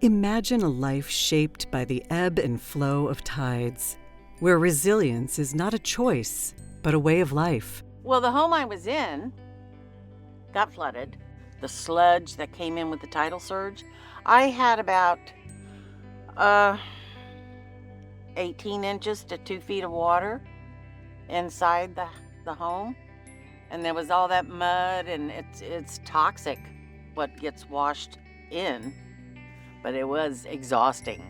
Imagine a life shaped by the ebb and flow of tides, where resilience is not a choice, but a way of life. Well, the home I was in got flooded. The sludge that came in with the tidal surge, I had about 18 inches to 2 feet of water inside the home. And there was all that mud, and it's toxic what gets washed in. But it was exhausting,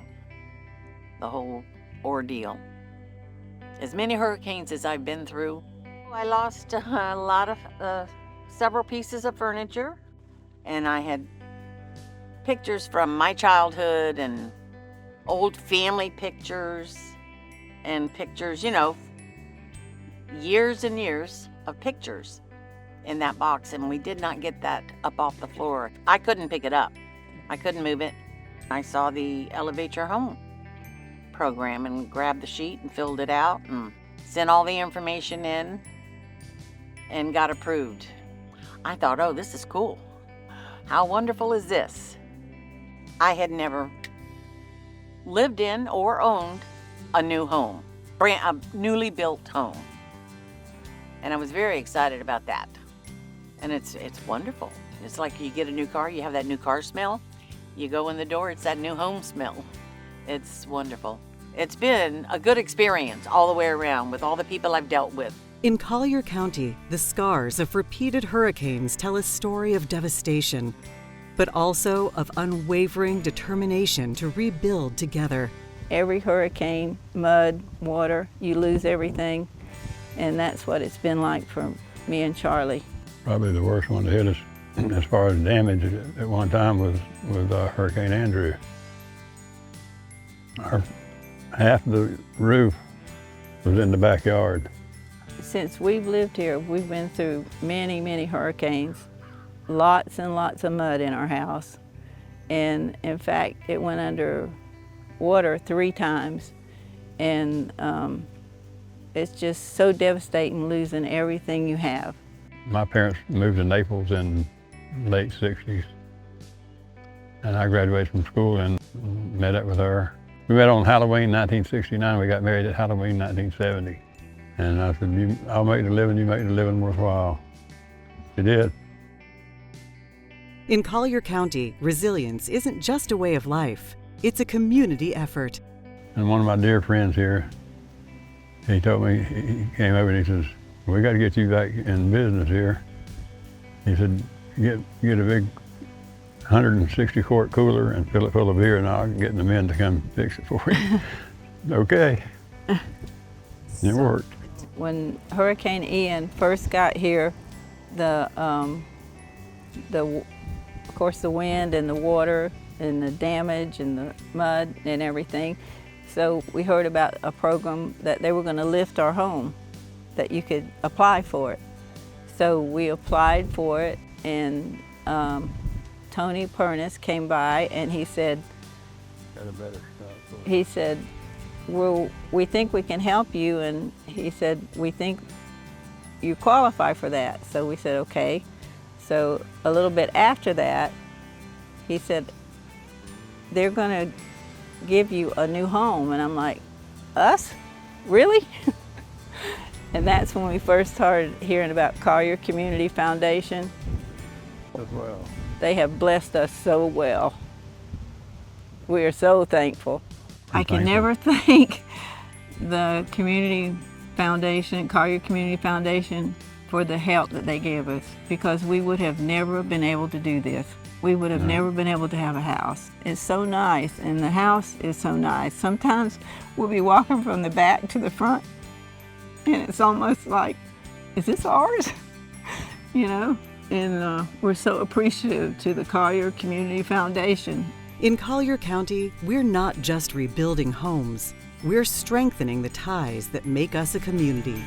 the whole ordeal. As many hurricanes as I've been through, I lost a lot of, several pieces of furniture, and I had pictures from my childhood and old family pictures and pictures, years and years of pictures in that box, and we did not get that up off the floor. I couldn't pick it up. I couldn't move it. I saw the Elevate Your Home program and grabbed the sheet and filled it out and sent all the information in and got approved. I thought, oh, this is cool. How wonderful is this? I had never lived in or owned a new home, a newly built home. And I was very excited about that. And it's wonderful. It's like you get a new car, you have that new car smell. You go in the door, it's that new home smell. It's wonderful. It's been a good experience all the way around with all the people I've dealt with. In Collier County, the scars of repeated hurricanes tell a story of devastation, but also of unwavering determination to rebuild together. Every hurricane, mud, water, you lose everything, and that's what it's been like for me and Charlie. Probably the worst one to hit us as far as damage at one time was Hurricane Andrew. Half the roof was in the backyard. Since we've lived here, we've been through many, many hurricanes, lots and lots of mud in our house. And in fact, it went under water 3 times. And it's just so devastating losing everything you have. My parents moved to Naples in late 60s. And I graduated from school and met up with her. We met on Halloween 1969. We got married at Halloween 1970. And I said, I'll make the living, you make the living worthwhile. She did. In Collier County, resilience isn't just a way of life, it's a community effort. And one of my dear friends here, he told me, he came over and he says, we got to get you back in business here. He said, get a big 160 quart cooler and fill it full of beer, and I'll get the men to come fix it for you. Okay. It worked. When Hurricane Ian first got here, of course the wind and the water and the damage and the mud and everything, so we heard about a program that they were going to lift our home, that you could apply for it. So we applied for it, and Tony Pernis came by and he said, well, we think we can help you, and he said, we think you qualify for that. So we said, okay. So a little bit after that, he said, they're gonna give you a new home. And I'm like, us? Really? And that's when we first started hearing about Collier Community Foundation. As well. They have blessed us so well. We are so thankful. I can never thank the Community Foundation, Collier Community Foundation, for the help that they gave us, because we would have never been able to do this. We would have never been able to have a house. It's so nice, and the house is so nice. Sometimes we'll be walking from the back to the front, and it's almost like, is this ours? And we're so appreciative to the Collier Community Foundation. In Collier County, we're not just rebuilding homes, we're strengthening the ties that make us a community.